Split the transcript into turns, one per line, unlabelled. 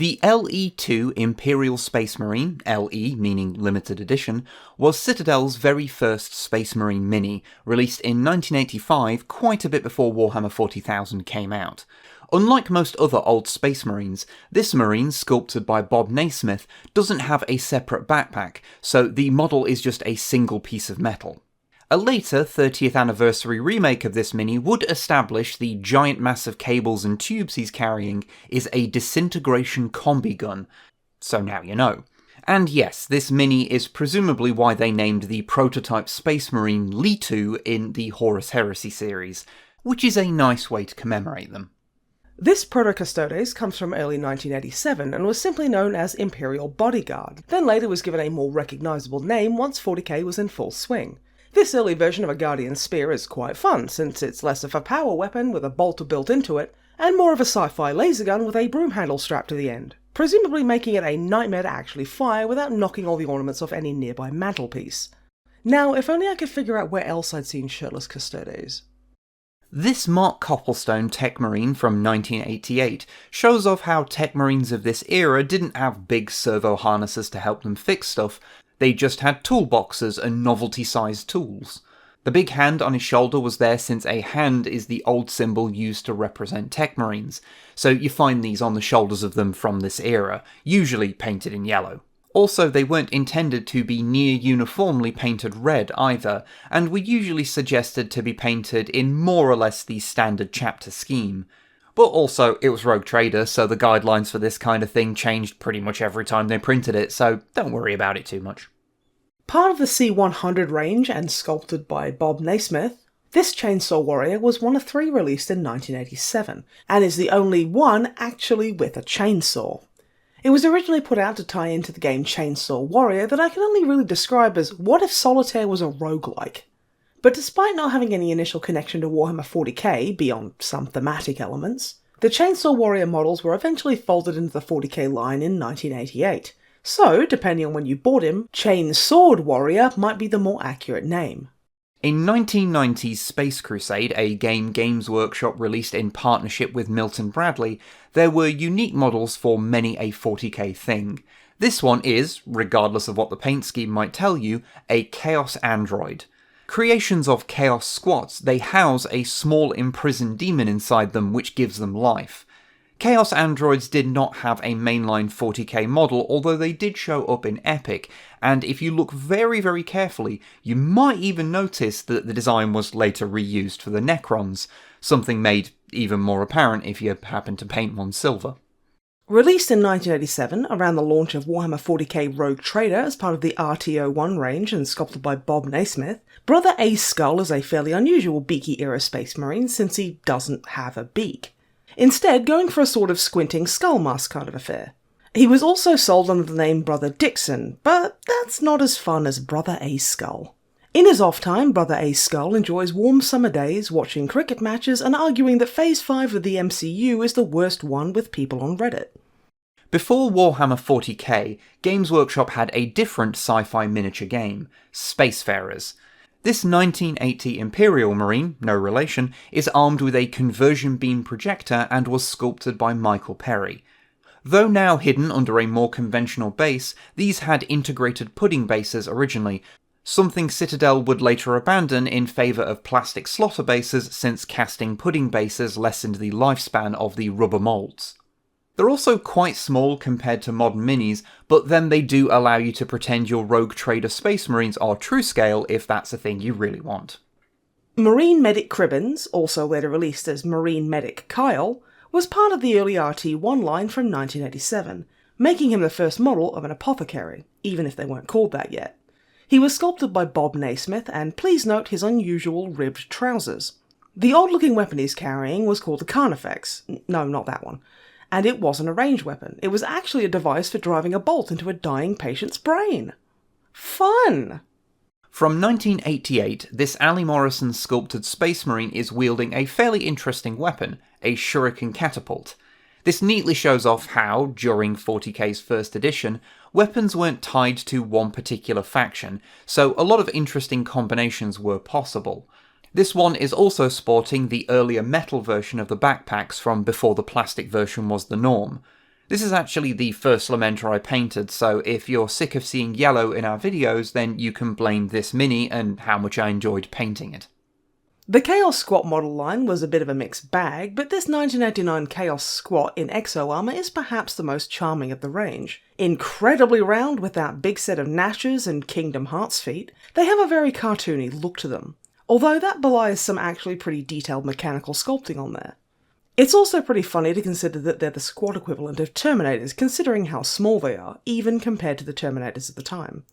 The LE-2 Imperial Space Marine, LE meaning limited edition, was Citadel's very first Space Marine mini, released in 1985, quite a bit before Warhammer 40,000 came out. Unlike most other old Space Marines, this Marine, sculpted by Bob Naismith, doesn't have a separate backpack, so the model is just a single piece of metal. A later 30th anniversary remake of this mini would establish the giant mass of cables and tubes he's carrying is a disintegration combi gun, so now you know. And yes, this mini is presumably why they named the prototype Space Marine Li-2 in the Horus Heresy series, which is a nice way to commemorate them.
This Proto-Custodes comes from early 1987 and was simply known as Imperial Bodyguard, then later was given a more recognisable name once 40k was in full swing. This early version of a Guardian Spear is quite fun, since it's less of a power weapon with a bolter built into it, and more of a sci-fi laser gun with a broom handle strapped to the end, presumably making it a nightmare to actually fire without knocking all the ornaments off any nearby mantelpiece. Now, if only I could figure out where else I'd seen shirtless Custodes.
This Mark Copplestone Tech Marine from 1988 shows off how Tech Marines of this era didn't have big servo harnesses to help them fix stuff. They just had toolboxes and novelty-sized tools. The big hand on his shoulder was there since a hand is the old symbol used to represent Tech Marines, so you find these on the shoulders of them from this era, usually painted in yellow. Also, they weren't intended to be near uniformly painted red either, and were usually suggested to be painted in more or less the standard chapter scheme. But also, it was Rogue Trader, so the guidelines for this kind of thing changed pretty much every time they printed it, so don't worry about it too much.
Part of the C100 range and sculpted by Bob Naismith, this Chainsaw Warrior was one of 3 released in 1987, and is the only one actually with a chainsaw. It was originally put out to tie into the game Chainsaw Warrior that I can only really describe as what if Solitaire was a roguelike. But despite not having any initial connection to Warhammer 40k, beyond some thematic elements, the Chainsaw Warrior models were eventually folded into the 40k line in 1988, so, depending on when you bought him, Chainsword Warrior might be the more accurate name.
In 1990's Space Crusade, a game Games Workshop released in partnership with Milton Bradley, there were unique models for many a 40k thing. This one is, regardless of what the paint scheme might tell you, a Chaos Android. Creations of Chaos Squats, they house a small imprisoned demon inside them which gives them life. Chaos Androids did not have a mainline 40k model, although they did show up in Epic, and if you look very very carefully, you might even notice that the design was later reused for the Necrons, something made even more apparent if you happen to paint one silver.
Released in 1987, around the launch of Warhammer 40k Rogue Trader as part of the RTO1 range and sculpted by Bob Naismith, Brother A's Skull is a fairly unusual beaky-era Space Marine since he doesn't have a beak. Instead, going for a sort of squinting skull mask kind of affair. He was also sold under the name Brother Dixon, but that's not as fun as Brother A's Skull. In his off time, Brother A's Skull enjoys warm summer days, watching cricket matches and arguing that Phase 5 of the MCU is the worst one with people on Reddit.
Before Warhammer 40k, Games Workshop had a different sci-fi miniature game, Spacefarers. This 1980 Imperial Marine, no relation, is armed with a conversion beam projector and was sculpted by Michael Perry. Though now hidden under a more conventional base, these had integrated pudding bases originally, something Citadel would later abandon in favour of plastic slaughter bases since casting pudding bases lessened the lifespan of the rubber moulds. They're also quite small compared to modern minis, but then they do allow you to pretend your Rogue Trader Space Marines are true scale if that's a thing you really want.
Marine Medic Cribbins, also later released as Marine Medic Kyle, was part of the early RT1 line from 1987, making him the first model of an apothecary, even if they weren't called that yet. He was sculpted by Bob Naismith, and please note his unusual ribbed trousers. The odd-looking weapon he's carrying was called the Carnifex. No, not that one. And it wasn't a ranged weapon. It was actually a device for driving a bolt into a dying patient's brain. Fun!
From 1988, this Ali Morrison sculpted Space Marine is wielding a fairly interesting weapon, a shuriken catapult. This neatly shows off how, during 40k's first edition, weapons weren't tied to one particular faction, so a lot of interesting combinations were possible. This one is also sporting the earlier metal version of the backpacks from before the plastic version was the norm. This is actually the first Lamentor I painted, so if you're sick of seeing yellow in our videos, then you can blame this mini and how much I enjoyed painting it.
The Chaos Squat model line was a bit of a mixed bag, but this 1989 Chaos Squat in Exo Armour is perhaps the most charming of the range. Incredibly round with that big set of gnashes and Kingdom Hearts feet, they have a very cartoony look to them, although that belies some actually pretty detailed mechanical sculpting on there. It's also pretty funny to consider that they're the squat equivalent of Terminators, considering how small they are, even compared to the Terminators of the time.